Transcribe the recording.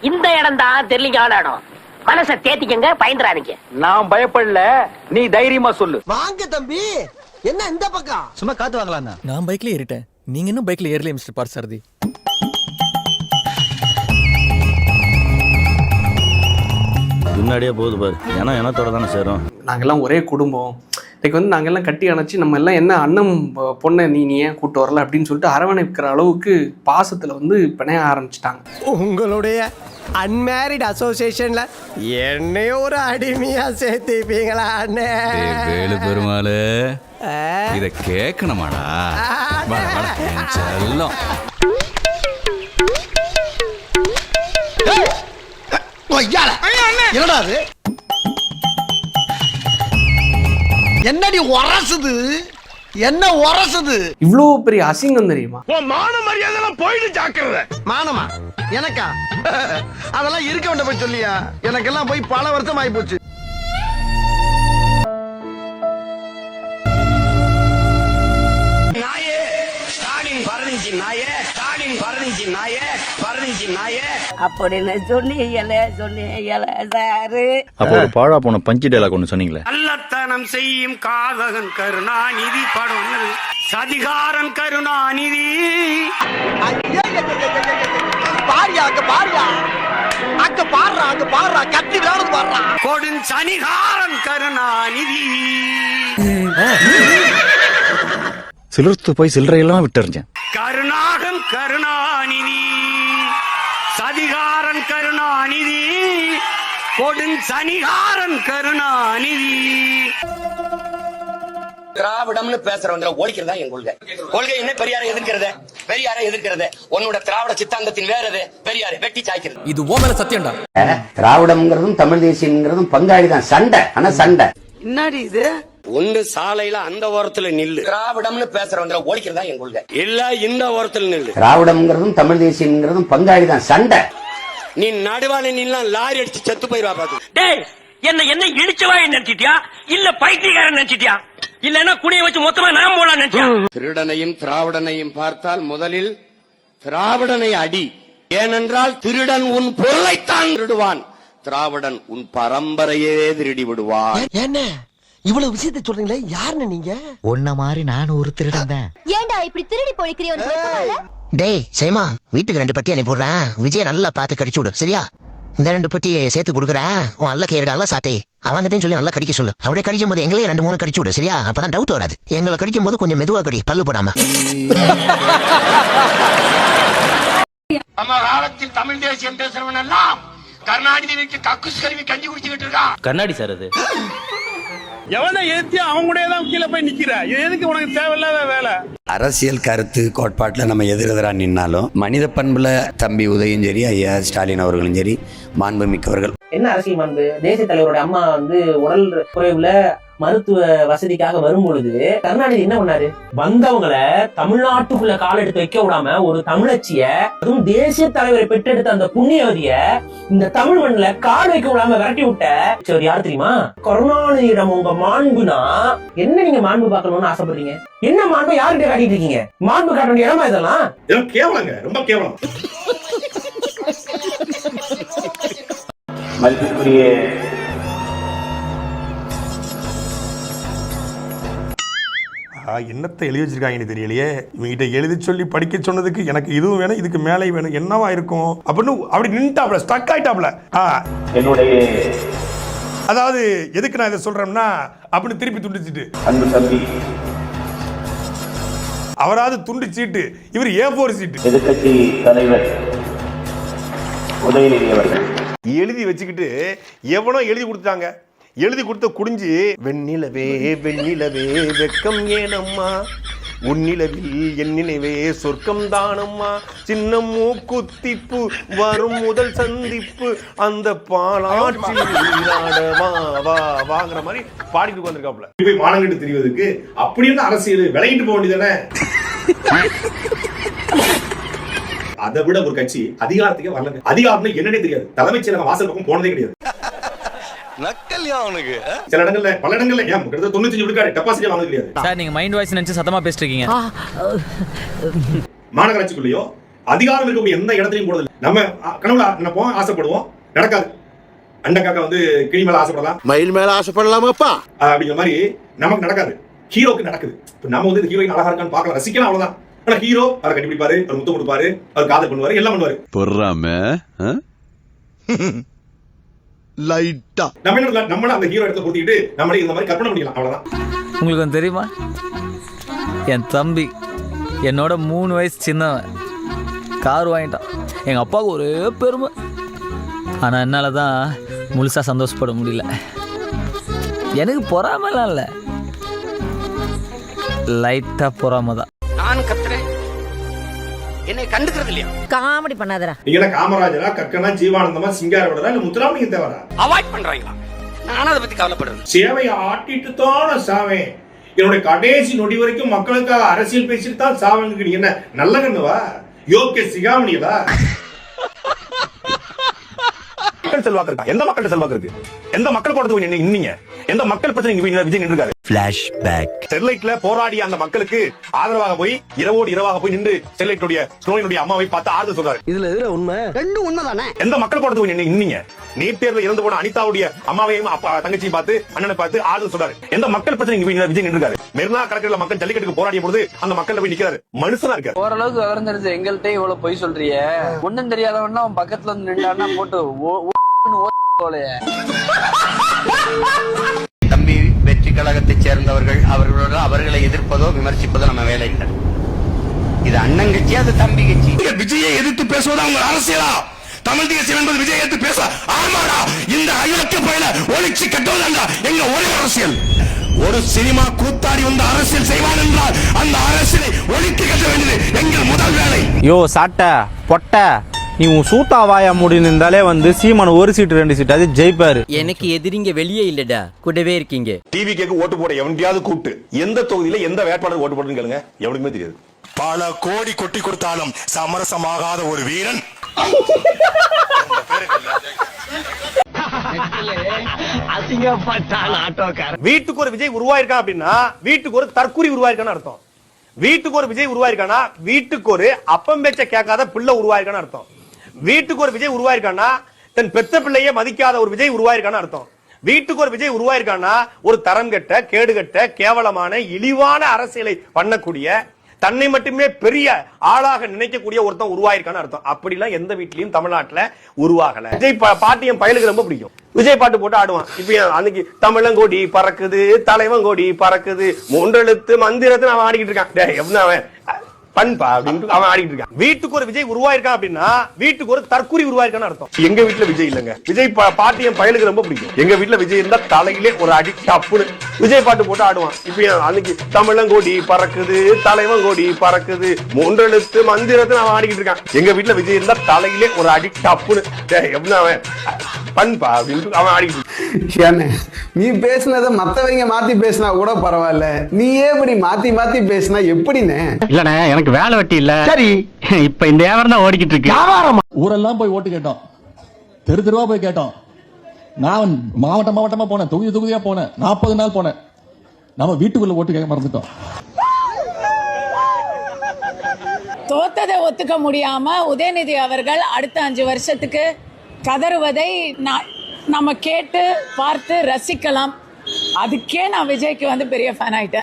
இந்த இடம் தான் தெரியலீங்க இடம். மனசை தேத்திக்கங்க, பயந்துறாதீங்க. நான் பயப்படல, நீ தைரியமா சொல்லு. வாங்க தம்பி, என்ன இந்த பக்கம்? சும்மா காத்து வாங்கலாம். நான் பைக்ல ஏறிட்டேன், நீங்க இன்னும் பைக்ல ஏறலையே மிஸ்டர் பார்த்தசாரதி. முன்னாடியே போகுது பாரு, ஏன்னா எனத்தோட தானே சேரும். நாங்கெல்லாம் ஒரே குடும்பம், இன்னைக்கு வந்து நாங்கெல்லாம் கட்டி அணைச்சி நம்ம எல்லாம் என்ன அண்ணன் பொண்ணை நீ ஏன் கூட்டு வரல அப்படின்னு சொல்லிட்டு அரவணைக்கிற அளவுக்கு பாசத்தில் வந்து பிணைய ஆரம்பிச்சிட்டாங்க. உங்களுடைய அன்மேரிட் அசோசியேஷன்ல என்னைய ஒரு அடிமையா சேர்த்திப்பீங்களா அண்ணே? வேலு பெருமாளு, இத கேட்கணுமாடா? செல்லம் என்னடா அது? என்னடி உரசுது? என்ன உரசுது? இவ்வளோ பெரிய அசிங்கம் தெரியுமா? மான மரியாதை போயிட்டு ஜாக்கிரதை. மானமா எனக்கா? அதெல்லாம் இருக்க வேண்ட போய் சொல்லியா? எனக்கெல்லாம் போய் பல வருஷம் ஆகி போச்சு. அப்படின்னு சொன்னீங்க சாரு. அப்போ ஒரு பாழா போன பஞ்சு டைலாக் ஒன்று சொன்னீங்களே. கள்ளத்தனம் செய்யும் காதகன் கருணாநிதி படம் சதிகாரன் கருணாநிதி. பாரியா அங்க பாரியா, அங்க பாடுறா, அங்க பாடுறா, கத்தி விளையாடுறது பாடுறா. கொடும் சனிகாரன் கருணாநிதி. சிலிர்த்து போய் சில்லறையெல்லாம் விட்டுறிஞ்சேன். கருணாகன் கருணாநிதி, சதிகாரன் கருணாநிதி, கொடும் சனிகாரன் கருணாநிதி. திராவிடம்னு பேசுறவங்க ஓடிக்கிறதா என் கொள்கை. கொள்கை என்ன? பெரியாரை எதிர்க்கிறது, பெரியாரை எதிர்க்கிறது. உன்னோட திராவிட சித்தாந்தத்தின் வேறது பெரியாரை வெட்டி சாய்க்கிறது. இது ஓ மேல சத்தியம்டா. திராவிடம்ங்கிறதும் தமிழ் தேசியம்ங்கிறதும் பங்காளிதான். சண்டை, ஆனா சண்டை. என்னடி இது? ஒண்ணு சாலையில அந்த ஓரத்துல நில்லு. திராவிடம்னு பேசுறவங்க ஓடிக்கிறதா என் கொள்கை. இல்ல இந்த ஓரத்துல நில்லு. திராவிடம்ங்கிறதும் தமிழ் தேசியம்ங்கிறதும் பங்காளிதான். சண்டை. நீ நடுவால நில்லாம் லாரி அடிச்சு செத்து போயிருவா பாத்து. டேய், என்ன இடிச்சவா நினைச்சிட்டியா? இல்ல பைத்தியக்காரன் நினைச்சிட்டியா? இல்லன்னா குடியை வச்சு மொத்தமா நான் போலாம் நினைச்சியா? திருடனையும் திராவிடனையும் பார்த்தால் முதலில் திராவிடனை அடி. ஏனென்றால் திருடன் உன் பொருளைத்தான் திருடுவான், திராவிடன் உன் பரம்பரையே திருடி விடுவான். என்ன இவ்வளவு விஷயத்தை சொல்றீங்களே, யாருன்னு நீங்க? உன்ன மாதிரி நானும் ஒரு திருடன் தான். ஏண்டா இப்படி திருடி போய்க்கிறியோ? டேய் சேமா, வீட்டுக்கு 2 பட்டி அனுப்பிடுறேன். விஜய நல்லா பார்த்து கடிச்சு விடு, சரியா? இந்த 2 பட்டியை சேர்த்து கொடுக்குறேன். உன் அல்ல கேடு அல்ல சாட்டே அவங்ககிட்ட சொல்லி நல்லா கடிக்க சொல்லு. அப்படியே கடிக்கும் போது எங்களே 2-3 கடிச்சு விடு, சரியா? அப்பதான் டவுட் வராது. எங்களை கடிக்கும் போது கொஞ்சம் மெதுவா கடி, பல்லு போடாம. நம்ம காலத்தில் தமிழ் தேசியம் பேசுறவன் எல்லாம் கருணாநிதிக்கு கக்குஸ் கருவி கஞ்சி குடிச்சுக்கிட்டு இருக்கான். கண்ணாடி சார் அது. எவனை ஏத்தியா அவங்க கூட தான் கீழே போய் நிக்கிற. எதுக்கு உனக்கு தேவையில்லாத வேலை? அரசியல் கருத்து கோட்பாட்டில் நம்ம எதிரெதிராக நின்னாலும் மனித பண்புல தம்பி உதயும் சரி, ஐயா ஸ்டாலின் அவர்களும் சரி, மாண்பு மிக்கவர்கள். என்ன அரசியல் மாண்பு? தேசிய தலைவருடைய அம்மா வந்து உடல் குறைவுல மருத்துவ வசதிக்காக வரும் பொழுது கருணாநிதி என்ன பண்ணாரு? வந்தவங்களை தமிழ்நாட்டுக்குள்ள கால் எடுத்து வைக்க விடாம ஒரு தமிழச்சிய, அதுவும் தேசிய தலைவரை பெற்றெடுத்த அந்த புண்ணியவதிய இந்த தமிழ் மண்ணுல கால் வைக்க விடாம விரட்டி விட்ட யார் தெரியுமா? கருணாநிதியிடம் உங்க மாண்புனா என்ன? நீங்க மாண்பு பார்க்கணும்னு ஆசைப்படுறீங்க. என்ன மாண்பு யாருக்கிட்ட காட்டிட்டு இருக்கீங்க? மாண்பு காட்ட வேண்டிய இடமா இதெல்லாம்? கேவலங்க, ரொம்ப கேவலம். மதிப்புக்குரிய என்னத்தை எழுதி வச்சிருக்காங்கன்னு தெரியலையே. இவங்கிட்ட எழுதி சொல்லி படிக்க சொன்னதுக்கு எனக்கு இதுவும் வேணும், இதுக்கு மேலே வேணும், என்னவா இருக்கும் அப்படின்னு அப்படி நின்ட்டாப்ல, ஸ்டக் ஆயிட்டாப்ல. என்னுடைய அதாவது எதுக்கு நான் இதை சொல்றேன்னா, அப்படின்னு திருப்பி துண்டிச்சிட்டு அன்பு தம்பி, அவராது துண்டு சீட்டு, இவர் A4 சீட்டு. எதிர்கட்சி தலைவர் உதயநிதி அவர்கள் எழுதி வச்சுக்கிட்டு எவனோ எழுதி கொடுத்தாங்க. எழுதி கொடுத்த குடிஞ்சு, வெண்ணிலவே வெண்ணிலவே வெக்கம் ஏனம்மா, உன்னிலவில் என் நினைவே சொர்க்கம் தானம்மா, சின்ன மூக்குத்திப்பு வரும் முதல் சந்திப்பு அந்த பாலாற்றில் வா வா வாங்குற மாதிரி பாடிட்டு வந்திருக்காப்ல. போய் மானங்கிட்டு தெரிவதற்கு அப்படி என்ன அரசியல் விளையிட்டு போக வேண்டியதானே? அதை விட ஒரு கட்சி அதிகாரத்துக்கே வரலங்க. அதிகாரம்னு என்னன்னே தெரியாது. தலைமைச் செயலகம் வாசல் பக்கம் போனதே கிடையாது. நக்கல்யா அவனுக்கு. சில இடங்கள்ல, பல இடங்கள்ல ஏன் 95 விழுக்காடு டெபாசிட் வாங்க கிடையாது. சார் நீங்க மைண்ட் வாய்ஸ் நினைச்சு சத்தமா பேசிட்டு இருக்கீங்க. மாநகராட்சிக்குள்ளேயோ அதிகாரம் இருக்கக்கூடிய எந்த இடத்துலையும் போடுறது நம்ம கனவுல நினைப்போம், ஆசைப்படுவோம், நடக்காது. அண்டக்காக்கா வந்து கிளி மேல ஆசைப்படலாம், மயில் மேல ஆசைப்படலாமாப்பா அப்படிங்கிற மாதிரி நமக்கு நடக்காது. ஹீரோக்கு நடக்குது. நம்ம வந்து இந்த ஹீரோயின் அழகா இருக்கான்னு பார்க்கலாம், ரசிக்கலாம், அவ்வளவுதான். ஆனா ஹீரோ அதை கண்டுபிடிப்பாரு, அவர் முத்தம் கொடுப்பாரு, அவர் காதல் பண்ணுவாரு, எல்லாம் பண்ணுவாரு. பொறாம லைட்டா நம்மள அந்த ஹீரோ இடத்துல கொடுத்துட்டு நம்மளே இந்த மாதிரி கற்பனை பண்ணிக்கலாம், அவ்வளவுதான். உங்களுக்கு வந்து தெரியுமா, என் தம்பி என்னோட 3 வயசு சின்னவன் கார் வாங்கிட்டான். எங்கள் அப்பாவுக்கு ஒரே பெருமை. ஆனால் என்னால் தான் முழுசாக சந்தோஷப்பட முடியல. எனக்கு பொறாமலாம் இல்லை, லைட்டாக பொறாம தான். நான் கத்துறேன், என்னை கண்டுக்கிறது இல்லையா? காமெடி பண்ணாதடா. நீங்க காமராஜரா, கக்கனா, ஜீவானந்தமா, சிங்காரவடரா இல்ல முத்துராமலிங்க தேவரா? அவாய்ட் பண்றாங்களா? நானும் அதை பத்தி கவலைப்படுறேன். சேவையை ஆட்டிட்டு தான சாவேன், என்னுடைய கடைசி நொடி வரைக்கும் மக்களுக்காக அரசியல் பேசிட்டு தான் சாவேன்னு என்ன நல்ல கண்ணுவா? யோகே சிகாமணியதா? மக்கள் செல்வாக்கு இருக்கா? எந்த மக்கள் செல்வாக்கு இருக்கு? எந்த மக்கள் போடுறது இன்னீங்க? எந்த மக்கள் பிரச்சனை விஜய் நின்று இருக்காரு? ஃபிளாஷ்பேக். ஸ்டெர்லைட்ல போராடிய அந்த மக்களுக்கு ஆதரவாக போய் இரவோடு இரவாக போய் நின்று ஸ்டெர்லைட்டுடைய ஸ்டோனியுடைய அம்மாவை பார்த்து ஆறுதல் சொல்றாரு. இதுல உண்மை? ரெண்டும் உண்மைதானே. எந்த மக்கள் போடுறது இன்னீங்க? நீட் தேர்வில் இறந்து போன அனிதாவுடைய அம்மாவையும் தங்கச்சியை பார்த்து, அண்ணனை பார்த்து ஆறுதல் சொல்றாரு. எந்த மக்கள் பிரச்சனை விஜய் நின்று இருக்காரு? மெரினா கடற்கரையில மக்கள் ஜல்லிக்கட்டுக்கு போராடிய பொழுது அந்த மக்கள் போய் நிக்கிறாரு, மனுஷனா இருக்காரு. ஓரளவுக்கு விவரம் தெரிஞ்சு எங்கள்கிட்ட இவ்வளவு பொய் சொல்றிய, ஒன்னும் தெரியாதவன்னா அவன் பக்கத்துல வந்து நின்றான்னா போட்டு தம்பி வெற்றி கழகத்தைச் சேர்ந்தவர்கள் அவர்களை எதிர்ப்பதோ விமர்சிப்பதோ நம்ம வேலை இல்லை. இது அண்ணன் கட்சி, அது தம்பி கட்சி. விஜயை எதிர்த்து பேசுவது அவங்க அரசியலா? தமிழ் தேசியம் என்பது விஜய் எடுத்து பேச ஆமாடா, இந்த அயோக்கிய பயில ஒழிச்சு கட்டுவதாண்டா எங்க ஒரே அரசியல். ஒரு சினிமா கூத்தாடி வந்து அரசியல் செய்வான் என்றால் அந்த அரசியலை ஒழித்து கட்ட வேண்டியது எங்கள் முதல் வேலை. யோ சாட்ட பொட்ட, நீ உன் சூட்டா வாயா முடின்னு இருந்தாலே வந்து சீமான் 1 சீட்டு 2 சீட் அது ஜெயிப்பாரு. எனக்கு எதிரிங்க வெளியே இல்லடா, கூடவே இருக்கீங்க. டிவி கேக்கு ஓட்டு போட எவன்டியாவது கூப்பிட்டு எந்த தொகுதியில எந்த வேட்பாளர் ஓட்டு போடுன்னு கேளுங்க, எவனுக்குமே தெரியாது. பல கோடி கொட்டி கொடுத்தாலும் சமரசமாகாத ஒரு வீரன். வீட்டுக்கு ஒரு விஜய் உருவாயிருக்கான் அப்படின்னா வீட்டுக்கு ஒரு தற்குறி உருவாயிருக்கான்னு அர்த்தம். வீட்டுக்கு ஒரு விஜய் உருவாயிருக்கானா வீட்டுக்கு ஒரு அப்பம் பேச்ச கேட்காத பிள்ளை உருவாயிருக்கான்னு அர்த்தம். வீட்டுக்கு ஒரு விஜய் உருவாயிருக்கானா தன் பெத்த பிள்ளையே மதிக்காத ஒரு விஜய் உருவாயிருக்கான்னு அர்த்தம். வீட்டுக்கு ஒரு விஜய் உருவாயிருக்கானா ஒரு தரம் கெட்ட, கேடு கெட்ட, கேவலமான, இழிவான அரசியலை பண்ணக்கூடிய, தன்னை மட்டுமே பெரிய ஆளாக நினைக்கக்கூடிய ஒருத்தன் உருவாயிருக்கான்னு அர்த்தம். அப்படிலாம் எந்த வீட்லயும் தமிழ்நாட்டுல உருவாகல. விஜய் பாட்டு என் பயலுக்கு ரொம்ப பிடிக்கும். விஜய் பாட்டு போட்டு ஆடுவான். இப்ப அன்னைக்கு தமிழங்கோடி பறக்குது, தலைவங்கோடி பறக்குது, 3 எழுத்து மந்திரத்தை அவன் ஆடிக்கிட்டு இருக்கான். அவன் பண்பா அப்படின்னு அவன் ஆடிட்டு இருக்கான். வீட்டுக்கு ஒரு விஜய் உருவாயிருக்கான் அப்படின்னா வீட்டுக்கு ஒரு தற்குறி உருவாயிருக்கான்னு அர்த்தம். எங்க வீட்டுல விஜய் இல்லங்க. விஜய் பாட்டு என் பயலுக்கு ரொம்ப பிடிக்கும். எங்க வீட்டுல விஜய் இருந்தா தலையிலே ஒரு அடி டப்புன்னு விஜய் பாட்டு போட்டு ஆடுவான். இப்ப அன்னைக்கு தமிழங்கோடி பறக்குது, தலைவங்கோடி பறக்குது, 3 எழுத்து மந்திரத்தை அவன் ஆடிக்கிட்டு இருக்கான். எங்க வீட்டுல விஜய் இருந்தா தலையிலே ஒரு அடி டப்புன்னு அவன் பண்பா அப்படின்னு அவன் ஆடிக்கிட்டு. நீ பேசுனதை மத்தவங்க மாத்தி பேசினா கூட பரவாயில்ல, நீயே இப்படி மாத்தி மாத்தி பேசினா எப்படின்னு? இல்லண்ணே, எனக்கு வேலை வெட்டி இல்ல. சரி, இப்ப இந்த வியாபாரம் தான் ஓடிக்கிட்டு இருக்கு. ஊரெல்லாம் போய் ஓட்டு கேட்டோம், தெரு தெருவா போய் கேட்டோம். நான் மாவட்டமா போனேன், தொகுதியா போனேன், 40 நாள் போனேன். நம்ம வீட்டுக்குள்ள ஓட்டு கேட்க மறந்துட்டோம். தோத்ததை ஒத்துக்க முடியாம உதயநிதி அவர்கள் அடுத்த 5 வருஷத்துக்கு கதறுவதை நம்ம கேட்டு பார்த்து ரசிக்கலாம். அதுக்கே நான் விஜய்க்கு பெரிய ஃபேன் ஆயிட்டேன்.